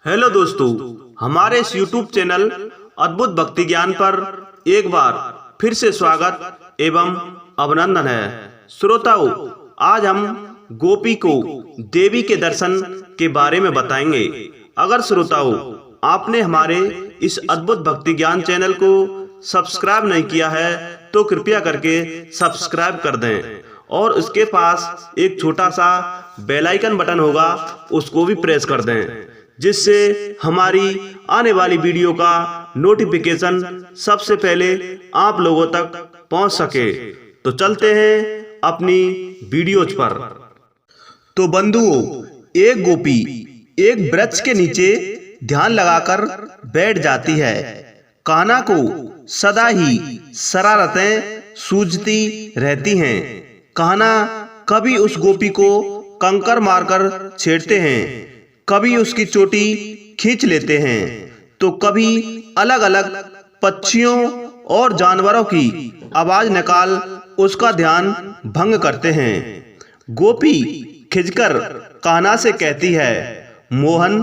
Hello दोस्तों, हमारे इस YouTube चैनल अद्भुत भक्ति ज्ञान पर एक बार फिर से स्वागत एवं अभिनंदन है। श्रोताओं, आज हम गोपी को देवी के दर्शन के बारे में बताएंगे। अगर श्रोताओं आपने हमारे इस अद्भुत भक्ति ज्ञान चैनल को सब्सक्राइब नहीं किया है तो कृपया करके सब्सक्राइब कर दें और उसके पास एक छोटा सा बेल आइकन बटन होगा, उसको भी प्रेस कर दें, जिससे हमारी आने वाली वीडियो का नोटिफिकेशन सबसे पहले आप लोगों तक पहुंच सके। तो चलते हैं अपनी वीडियोज पर। तो बंधुओं, एक गोपी एक वृक्ष के नीचे ध्यान लगाकर बैठ जाती है। कान्हा को सदा ही शरारतें सूझती रहती हैं। कान्हा कभी उस गोपी को कंकर मारकर छेड़ते हैं, कभी उसकी चोटी खींच लेते हैं, तो कभी अलग अलग पक्षियों और जानवरों की आवाज निकाल उसका ध्यान भंग करते हैं। गोपी खिंचकर कान्हा से कहती है, मोहन,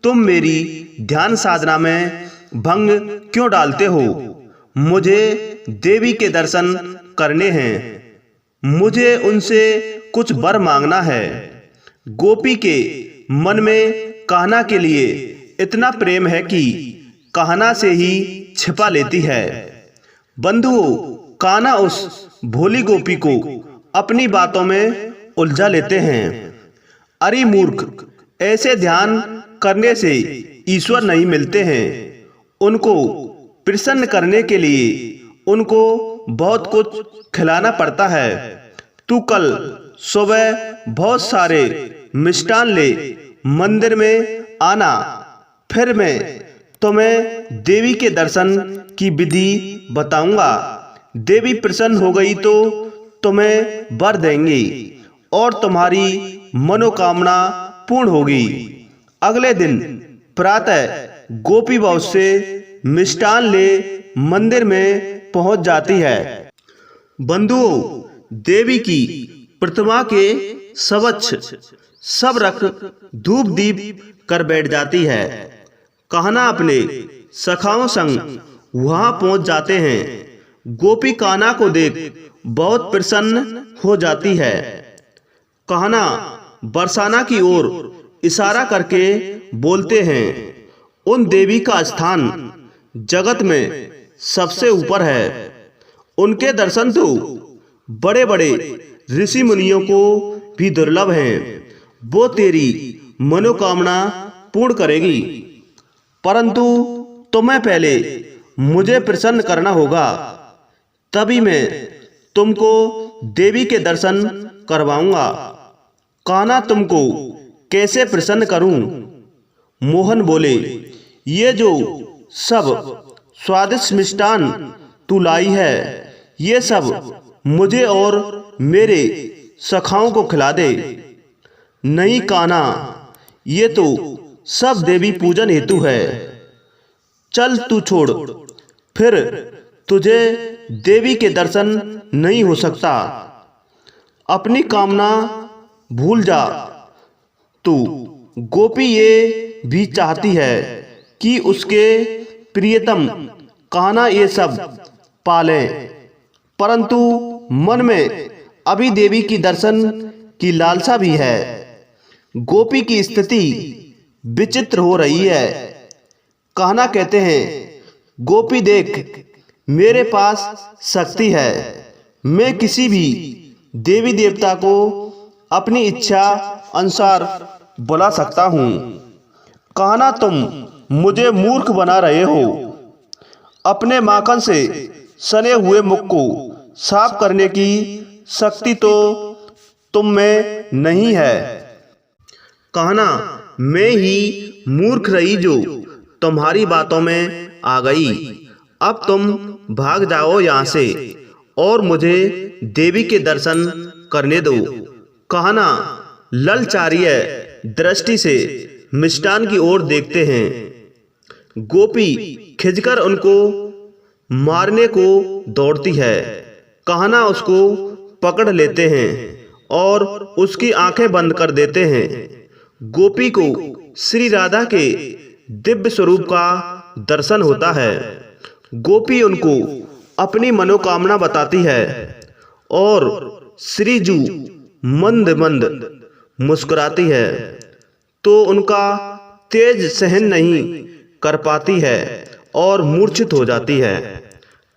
तुम मेरी ध्यान साधना में भंग क्यों डालते हो? मुझे देवी के दर्शन करने हैं, मुझे उनसे कुछ वर मांगना है। गोपी के मन में कान्हा के लिए इतना प्रेम है कि कान्हा से ही छिपा लेती है। बंधुओं, कान्हा उस भोली गोपी को अपनी बातों में उलझा लेते हैं। अरे मूर्ख, ऐसे ध्यान करने से ईश्वर नहीं मिलते हैं। उनको प्रसन्न करने के लिए उनको बहुत कुछ खिलाना पड़ता है। तू कल सुबह बहुत सारे मिष्टान ले मंदिर में आना, फिर मैं तुम्हें देवी के दर्शन की विधि बताऊंगा। देवी प्रसन्न हो गई तो तुम्हें वर देंगी और तुम्हारी मनोकामना पूर्ण होगी। अगले दिन प्रातः गोपी बहुत से मिष्टान ले मंदिर में पहुंच जाती है। बंधुओं, देवी की प्रतिमा के समक्ष सब रख धूप दीप कर बैठ जाती है। कान्हा अपने सखाओं संग वहां पहुंच जाते हैं। गोपी कान्हा को देख बहुत प्रसन्न हो जाती है। कान्हा बरसाना की ओर इशारा करके बोलते हैं, उन देवी का स्थान जगत में सबसे ऊपर है। उनके दर्शन तो बड़े बड़े ऋषि मुनियों को भी दुर्लभ हैं। वो तेरी मनोकामना पूर्ण करेगी, परंतु तुम्हें पहले मुझे प्रसन्न करना होगा, तभी मैं तुमको देवी के दर्शन करवाऊंगा। कान्हा, तुमको कैसे प्रसन्न करूं? मोहन बोले, ये जो सब स्वादिष्ट मिष्टान तू लाई है, ये सब मुझे और मेरे सखाओं को खिला दे। नहीं कान्हा, ये तो सब देवी पूजन हेतु है। चल तू छोड़, फिर तुझे देवी के दर्शन नहीं हो सकता। अपनी कामना भूल जा तू। गोपी ये भी चाहती है कि उसके प्रियतम कान्हा ये सब पालें, परंतु मन में अभी देवी की दर्शन की लालसा भी है। गोपी की स्थिति विचित्र हो रही है। कान्हा कहते हैं, गोपी देख, मेरे पास शक्ति है, मैं किसी भी देवी देवता को अपनी इच्छा अनुसार बुला सकता हूँ। कान्हा, तुम मुझे मूर्ख बना रहे हो। अपने माखन से सने हुए मुख को साफ करने की शक्ति तो तुम में नहीं है। कान्हा, मैं ही मूर्ख रही जो तुम्हारी बातों में आ गई। अब तुम भाग जाओ यहाँ से और मुझे देवी के दर्शन करने दो। कान्हा ललचारिय दृष्टि से मिष्टान की ओर देखते हैं। गोपी खिंचकर उनको मारने को दौड़ती है। कान्हा उसको पकड़ लेते हैं और उसकी आंखें बंद कर देते हैं। गोपी को श्री राधा के दिव्य स्वरूप का दर्शन होता है। गोपी उनको अपनी मनोकामना बताती है और श्रीजू मंद मंद मुस्कुराती है तो उनका तेज सहन नहीं कर पाती है और मूर्छित हो जाती है।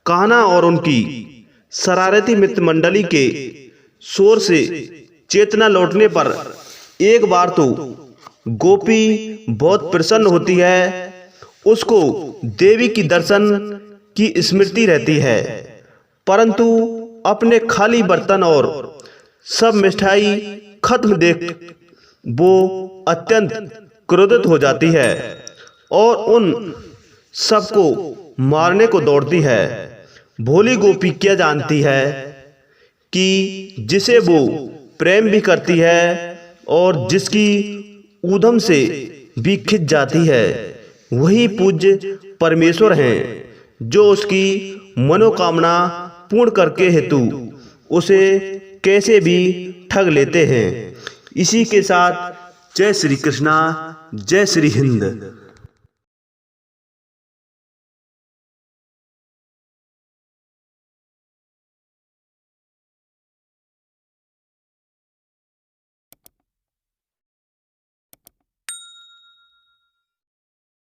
कान्हा और उनकी शरारती मित्र मंडली के शोर से चेतना लौटने पर एक बार तो गोपी बहुत प्रसन्न होती है। उसको देवी की दर्शन की स्मृति रहती है, परंतु अपने खाली बर्तन और सब मिठाई खत्म देख वो अत्यंत क्रोधित हो जाती है और उन सबको मारने को दौड़ती है। भोली गोपी क्या जानती है कि जिसे वो प्रेम भी करती है और जिसकी ऊधम से भी खिंच जाती है, वही पूज्य परमेश्वर हैं जो उसकी मनोकामना पूर्ण करके हेतु उसे कैसे भी ठग लेते हैं। इसी के साथ जय श्री कृष्णा, जय श्री हिंद।